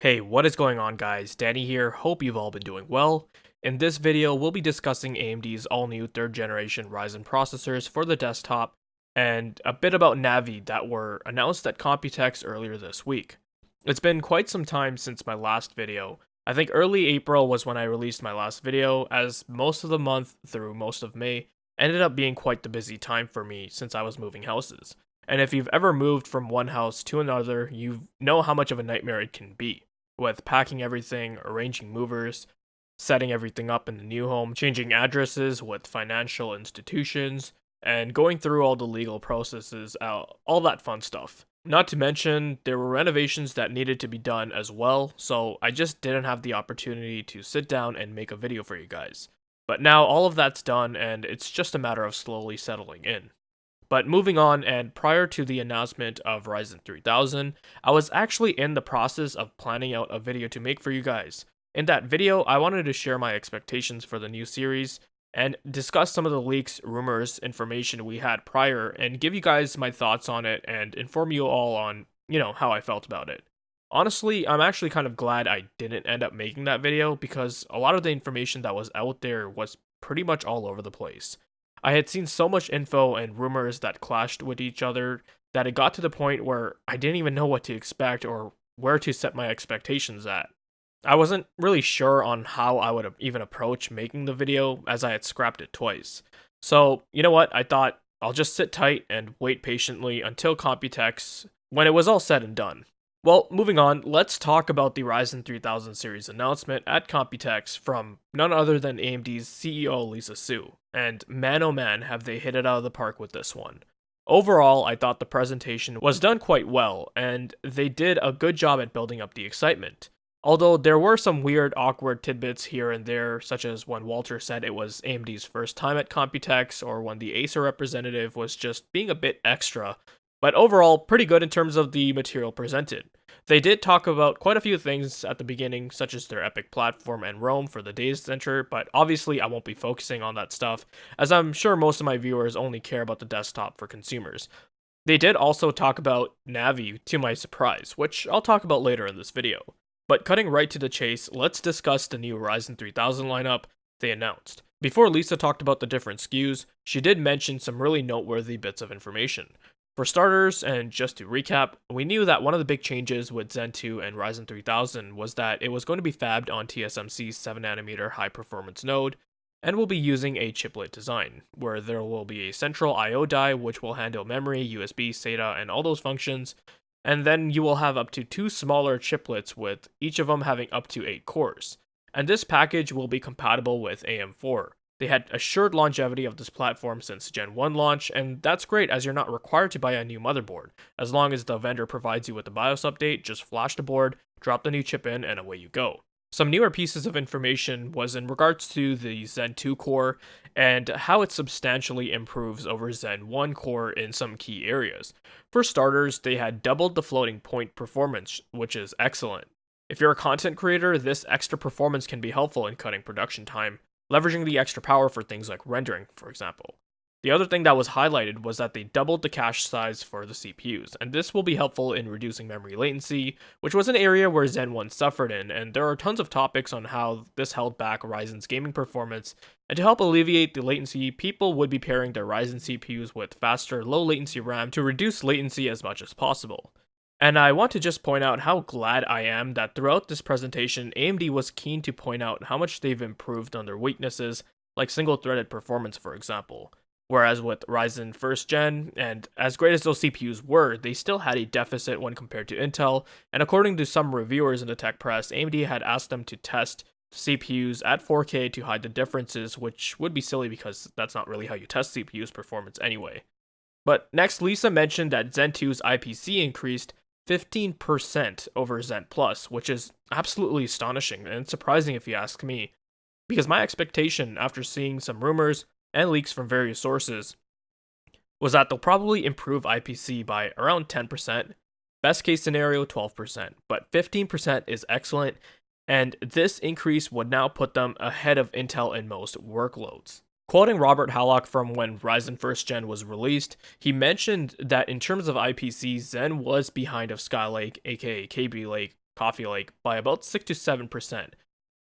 Hey, what is going on guys? Danny here, hope you've all been doing well. In this video, we'll be discussing AMD's all-new 3rd generation Ryzen processors for the desktop, and a bit about Navi that were announced at Computex earlier this week. It's been quite some time since my last video. I think early April was when I released my last video, as most of the month through most of May ended up being quite the busy time for me since I was moving houses. And if you've ever moved from one house to another, you know how much of a nightmare it can be with packing everything, arranging movers, setting everything up in the new home, changing addresses with financial institutions, and going through all the legal processes, all that fun stuff. Not to mention, there were renovations that needed to be done as well, so I just didn't have the opportunity to sit down and make a video for you guys. But now all of that's done, and it's just a matter of slowly settling in. But moving on, and prior to the announcement of Ryzen 3000, I was actually in the process of planning out a video to make for you guys. In that video, I wanted to share my expectations for the new series, and discuss some of the leaks, rumors, information we had prior, and give you guys my thoughts on it, and inform you all on, how I felt about it. Honestly, I'm actually kind of glad I didn't end up making that video, because a lot of the information that was out there was pretty much all over the place. I had seen so much info and rumors that clashed with each other that it got to the point where I didn't even know what to expect or where to set my expectations at. I wasn't really sure on how I would even approach making the video, as I had scrapped it twice. So, you know what, I thought I'll just sit tight and wait patiently until Computex when it was all said and done. Well, moving on, let's talk about the Ryzen 3000 series announcement at Computex from none other than AMD's CEO Lisa Su, and man oh man have they hit it out of the park with this one. Overall, I thought the presentation was done quite well, and they did a good job at building up the excitement. Although there were some weird, awkward tidbits here and there, such as when Walter said it was AMD's first time at Computex, or when the Acer representative was just being a bit extra, but overall, pretty good in terms of the material presented. They did talk about quite a few things at the beginning, such as their Epic platform and Rome for the data center, but obviously I won't be focusing on that stuff, as I'm sure most of my viewers only care about the desktop for consumers. They did also talk about Navi, to my surprise, which I'll talk about later in this video. But cutting right to the chase, let's discuss the new Ryzen 3000 lineup they announced. Before Lisa talked about the different SKUs, she did mention some really noteworthy bits of information. For starters, and just to recap, we knew that one of the big changes with Zen 2 and Ryzen 3000 was that it was going to be fabbed on TSMC's 7nm high-performance node, and will be using a chiplet design, where there will be a central I/O die which will handle memory, USB, SATA, and all those functions, and then you will have up to 2 smaller chiplets with each of them having up to 8 cores. And this package will be compatible with AM4. They had assured longevity of this platform since Gen 1 launch, and that's great as you're not required to buy a new motherboard. As long as the vendor provides you with a BIOS update, just flash the board, drop the new chip in, and away you go. Some newer pieces of information was in regards to the Zen 2 core, and how it substantially improves over Zen 1 core in some key areas. For starters, they had doubled the floating point performance, which is excellent. If you're a content creator, this extra performance can be helpful in cutting production time, leveraging the extra power for things like rendering, for example. The other thing that was highlighted was that they doubled the cache size for the CPUs, and this will be helpful in reducing memory latency, which was an area where Zen 1 suffered in, and there are tons of topics on how this held back Ryzen's gaming performance, and to help alleviate the latency, people would be pairing their Ryzen CPUs with faster, low latency RAM to reduce latency as much as possible. And I want to just point out how glad I am that throughout this presentation, AMD was keen to point out how much they've improved on their weaknesses, like single-threaded performance for example. Whereas with Ryzen 1st gen, and as great as those CPUs were, they still had a deficit when compared to Intel, and according to some reviewers in the tech press, AMD had asked them to test CPUs at 4K to hide the differences, which would be silly because that's not really how you test CPU's performance anyway. But next, Lisa mentioned that Zen 2's IPC increased 15% over Zen Plus, which is absolutely astonishing and surprising if you ask me, because my expectation after seeing some rumors and leaks from various sources was that they'll probably improve IPC by around 10%, best case scenario 12%, but 15% is excellent, and this increase would now put them ahead of Intel in most workloads. Quoting Robert Hallock from when Ryzen 1st Gen was released, he mentioned that in terms of IPC, Zen was behind of Skylake, aka Kaby Lake, Coffee Lake by about 6 to 7%.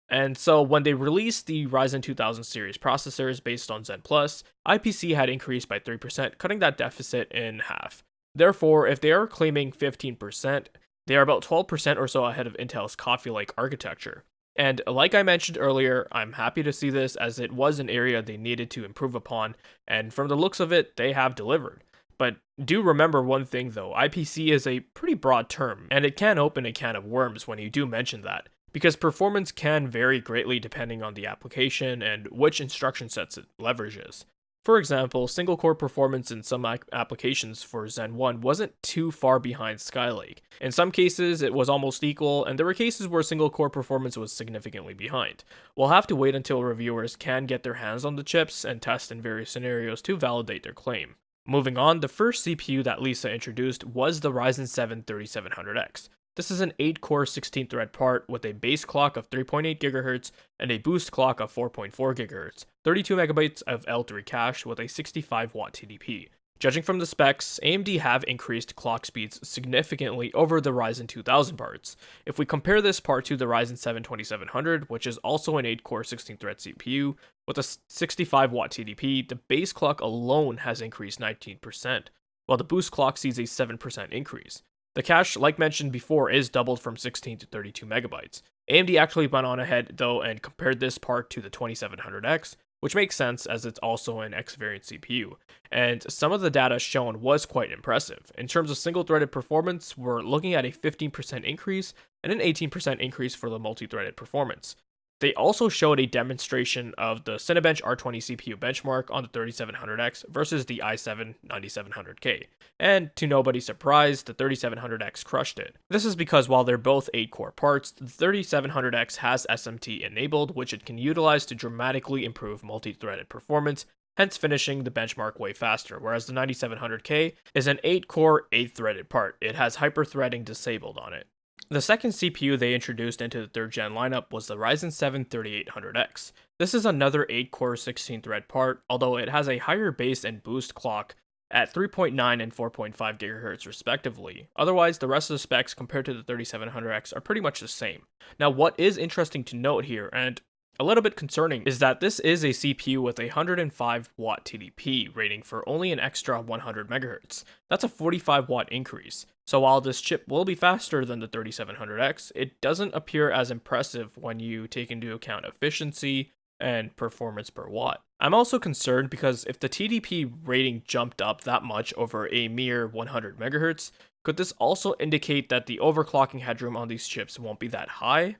And so when they released the Ryzen 2000 series processors based on Zen Plus, IPC had increased by 3%, cutting that deficit in half. Therefore, if they are claiming 15%, they are about 12% or so ahead of Intel's Coffee Lake architecture. And like I mentioned earlier, I'm happy to see this as it was an area they needed to improve upon, and from the looks of it, they have delivered. But do remember one thing though, IPC is a pretty broad term, and it can open a can of worms when you do mention that, because performance can vary greatly depending on the application and which instruction sets it leverages. For example, single core performance in some applications for Zen 1 wasn't too far behind Skylake. In some cases, it was almost equal, and there were cases where single core performance was significantly behind. We'll have to wait until reviewers can get their hands on the chips and test in various scenarios to validate their claim. Moving on, the first CPU that Lisa introduced was the Ryzen 7 3700X. This is an 8-core 16-thread part with a base clock of 3.8 GHz and a boost clock of 4.4 GHz, 32 MB of L3 cache with a 65-watt TDP. Judging from the specs, AMD have increased clock speeds significantly over the Ryzen 2000 parts. If we compare this part to the Ryzen 7 2700, which is also an 8-core 16-thread CPU with a 65-watt TDP, the base clock alone has increased 19%, while the boost clock sees a 7% increase. The cache, like mentioned before, is doubled from 16 to 32 megabytes. AMD actually went on ahead though and compared this part to the 2700X, which makes sense as it's also an X variant CPU, and some of the data shown was quite impressive. In terms of single-threaded performance, we're looking at a 15% increase and an 18% increase for the multi-threaded performance. They also showed a demonstration of the Cinebench R20 CPU benchmark on the 3700X versus the i7 9700K, and to nobody's surprise, the 3700X crushed it. This is because while they're both 8-core parts, the 3700X has SMT enabled, which it can utilize to dramatically improve multi-threaded performance, hence finishing the benchmark way faster, whereas the 9700K is an 8-core, 8-threaded part. It has hyper-threading disabled on it. The second CPU they introduced into the 3rd gen lineup was the Ryzen 7 3800X. This is another 8-core 16-thread part, although it has a higher base and boost clock at 3.9 and 4.5 GHz respectively. Otherwise, the rest of the specs compared to the 3700X are pretty much the same. Now, what is interesting to note here, and a little bit concerning, is that this is a CPU with a 105 watt TDP rating for only an extra 100 MHz. That's a 45 watt increase. So while this chip will be faster than the 3700X, it doesn't appear as impressive when you take into account efficiency and performance per watt. I'm also concerned because if the TDP rating jumped up that much over a mere 100 MHz, could this also indicate that the overclocking headroom on these chips won't be that high?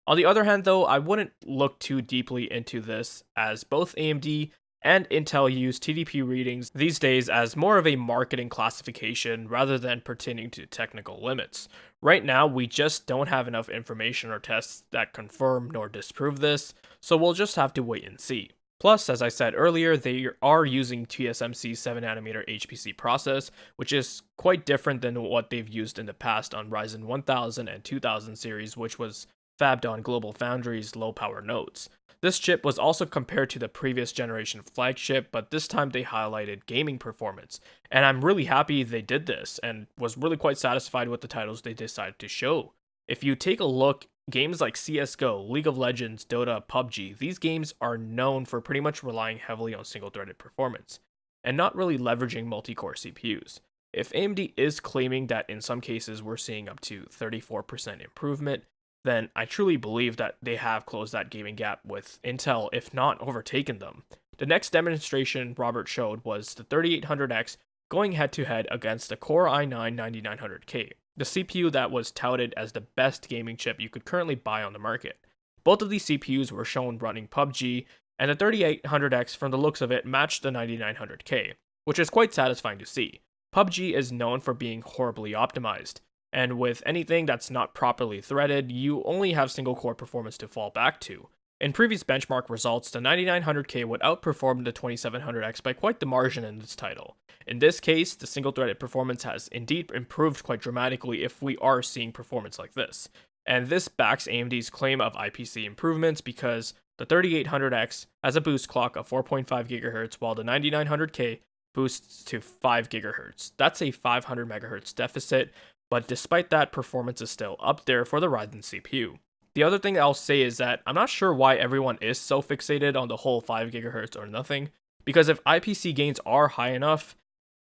On the other hand though, I wouldn't look too deeply into this, as both AMD and Intel use TDP readings these days as more of a marketing classification rather than pertaining to technical limits. Right now, we just don't have enough information or tests that confirm nor disprove this, so we'll just have to wait and see. Plus, as I said earlier, they are using TSMC's 7nm HPC process, which is quite different than what they've used in the past on Ryzen 1000 and 2000 series, which was fabbed on GlobalFoundries low-power nodes. This chip was also compared to the previous generation flagship, but this time they highlighted gaming performance. And I'm really happy they did this, and was really quite satisfied with the titles they decided to show. If you take a look, games like CSGO, League of Legends, Dota, PUBG, these games are known for pretty much relying heavily on single-threaded performance, and not really leveraging multi-core CPUs. If AMD is claiming that in some cases we're seeing up to 34% improvement, then I truly believe that they have closed that gaming gap with Intel, if not overtaken them. The next demonstration Robert showed was the 3800X going head-to-head against the Core i9 9900K, the CPU that was touted as the best gaming chip you could currently buy on the market. Both of these CPUs were shown running PUBG, and the 3800X, from the looks of it, matched the 9900K, which is quite satisfying to see. PUBG is known for being horribly optimized, and with anything that's not properly threaded, you only have single-core performance to fall back to. In previous benchmark results, the 9900K would outperform the 2700X by quite the margin in this title. In this case, the single-threaded performance has indeed improved quite dramatically if we are seeing performance like this. And this backs AMD's claim of IPC improvements because the 3800X has a boost clock of 4.5 GHz while the 9900K boosts to 5 GHz. That's a 500 MHz deficit, but despite that, performance is still up there for the Ryzen CPU. The other thing I'll say is that I'm not sure why everyone is so fixated on the whole 5 GHz or nothing, because if IPC gains are high enough,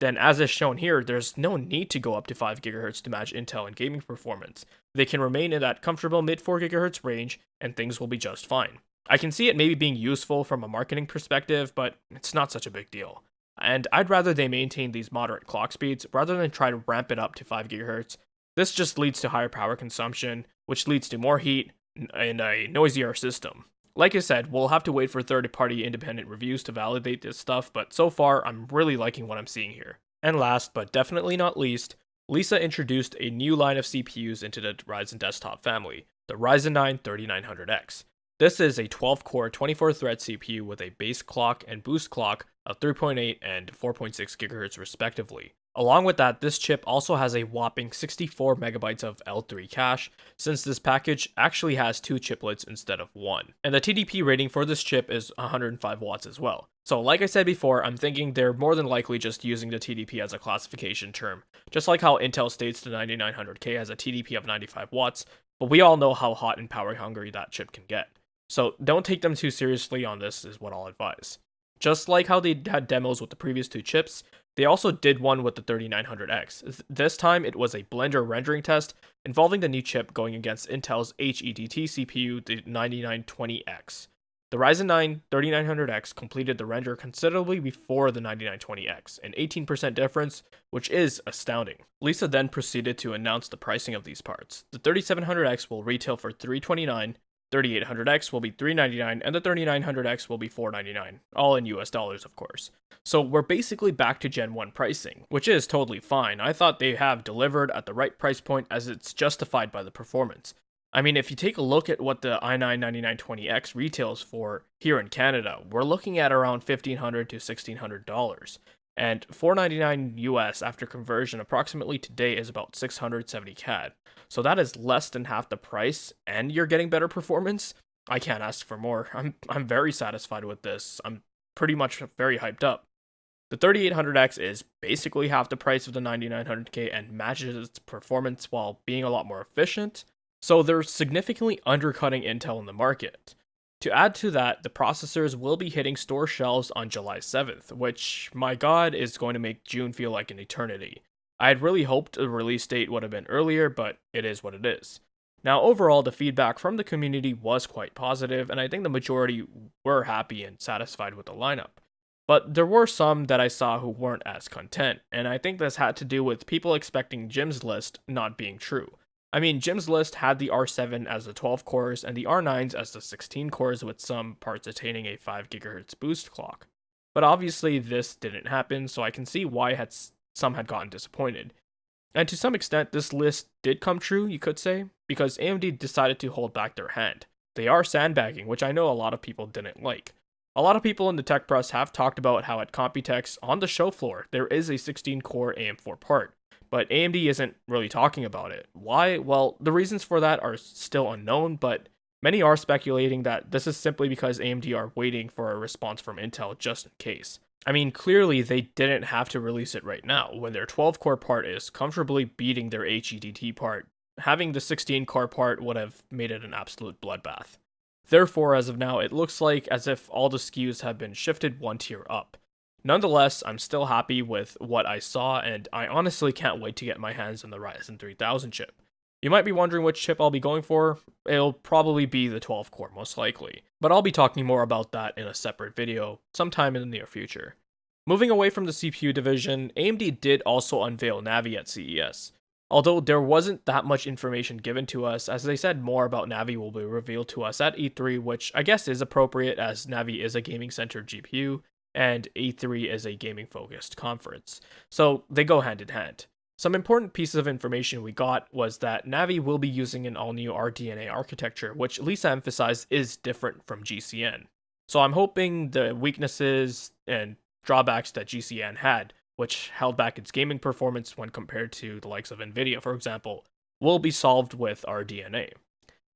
then as is shown here, there's no need to go up to 5 GHz to match Intel in gaming performance. They can remain in that comfortable mid 4 GHz range, and things will be just fine. I can see it maybe being useful from a marketing perspective, but it's not such a big deal. And I'd rather they maintain these moderate clock speeds rather than try to ramp it up to 5 GHz. This just leads to higher power consumption, which leads to more heat and a noisier system. Like I said, we'll have to wait for third-party independent reviews to validate this stuff, but so far, I'm really liking what I'm seeing here. And last, but definitely not least, Lisa introduced a new line of CPUs into the Ryzen desktop family, the Ryzen 9 3900X. This is a 12-core, 24-thread CPU with a base clock and boost clock of 3.8 and 4.6 GHz respectively. Along with that, this chip also has a whopping 64 MB of L3 cache, since this package actually has 2 chiplets instead of 1. And the TDP rating for this chip is 105 watts as well. So like I said before, I'm thinking they're more than likely just using the TDP as a classification term, just like how Intel states the 9900K has a TDP of 95 watts, but we all know how hot and power hungry that chip can get. So don't take them too seriously on this is what I'll advise. Just like how they had demos with the previous 2 chips, they also did one with the 3900X. This time it was a Blender rendering test involving the new chip going against Intel's HEDT CPU, the 9920X. The Ryzen 9 3900X completed the render considerably before the 9920X, an 18% difference, which is astounding. Lisa then proceeded to announce the pricing of these parts. The 3700X will retail for $329, 3800X will be $399, and the 3900X will be $499, all in US dollars of course. So we're basically back to Gen 1 pricing, which is totally fine. I thought they have delivered at the right price point as it's justified by the performance. I mean, if you take a look at what the i9 9920X retails for here in Canada, we're looking at around $1,500 to $1,600. And $499 US after conversion approximately today is about 670 CAD. So that is less than half the price, and you're getting better performance? I can't ask for more. I'm very satisfied with this. I'm pretty much very hyped up. The 3800X is basically half the price of the 9900K and matches its performance while being a lot more efficient, so they're significantly undercutting Intel in the market. To add to that, the processors will be hitting store shelves on July 7th, which, my god, is going to make June feel like an eternity. I had really hoped the release date would have been earlier, but it is what it is. Now, overall, the feedback from the community was quite positive, and I think the majority were happy and satisfied with the lineup. But there were some that I saw who weren't as content, and I think this had to do with people expecting Jim's list not being true. I mean, Jim's list had the R7 as the 12 cores and the R9s as the 16 cores with some parts attaining a 5 GHz boost clock. But obviously this didn't happen, so I can see why some had gotten disappointed. And to some extent, this list did come true, you could say, because AMD decided to hold back their hand. They are sandbagging, which I know a lot of people didn't like. A lot of people in the tech press have talked about how at Computex, on the show floor, there is a 16-core AM4 part, but AMD isn't really talking about it. Why? Well, the reasons for that are still unknown, but many are speculating that this is simply because AMD are waiting for a response from Intel just in case. I mean, clearly they didn't have to release it right now, when their 12-core part is comfortably beating their HEDT part. Having the 16-core part would have made it an absolute bloodbath. Therefore, as of now, it looks like as if all the SKUs have been shifted one tier up. Nonetheless, I'm still happy with what I saw, and I honestly can't wait to get my hands on the Ryzen 3000 chip. You might be wondering which chip I'll be going for. It'll probably be the 12-core, most likely. But I'll be talking more about that in a separate video, sometime in the near future. Moving away from the CPU division, AMD did also unveil Navi at CES. Although there wasn't that much information given to us, as they said more about Navi will be revealed to us at E3, which I guess is appropriate as Navi is a gaming-centered GPU, and E3 is a gaming-focused conference. So they go hand in hand. Some important pieces of information we got was that Navi will be using an all-new RDNA architecture, which Lisa emphasized is different from GCN. So I'm hoping the weaknesses and drawbacks that GCN had, which held back its gaming performance when compared to the likes of Nvidia, for example, will be solved with RDNA.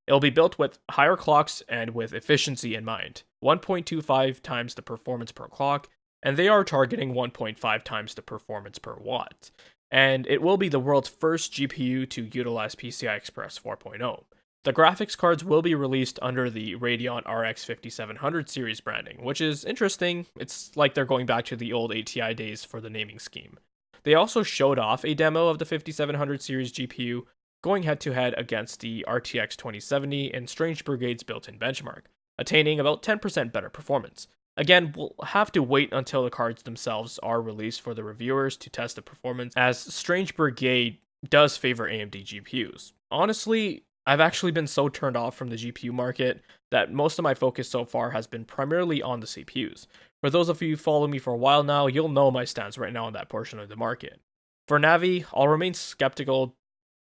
It'll be built with higher clocks and with efficiency in mind, 1.25 times the performance per clock, and they are targeting 1.5 times the performance per watt. and it will be the world's first GPU to utilize PCI Express 4.0. The graphics cards will be released under the Radeon RX 5700 series branding, which is interesting. It's like they're going back to the old ATI days for the naming scheme. They also showed off a demo of the 5700 series GPU, going head-to-head against the RTX 2070 and Strange Brigade's built-in benchmark, attaining about 10% better performance. Again, we'll have to wait until the cards themselves are released for the reviewers to test the performance, as Strange Brigade does favor AMD GPUs. Honestly, I've actually been so turned off from the GPU market that most of my focus so far has been primarily on the CPUs. For those of you who follow me for a while now, you'll know my stance right now on that portion of the market. For Navi, I'll remain skeptical.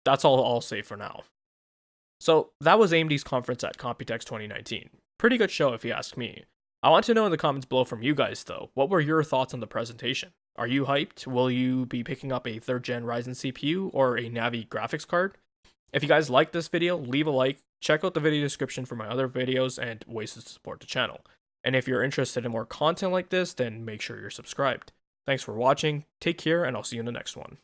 That's all I'll say for now. So that was AMD's conference at Computex 2019. Pretty good show if you ask me. I want to know in the comments below from you guys though, what were your thoughts on the presentation? Are you hyped? Will you be picking up a 3rd gen Ryzen CPU or a Navi graphics card? If you guys liked this video, leave a like, check out the video description for my other videos and ways to support the channel. And if you're interested in more content like this, then make sure you're subscribed. Thanks for watching, take care, and I'll see you in the next one.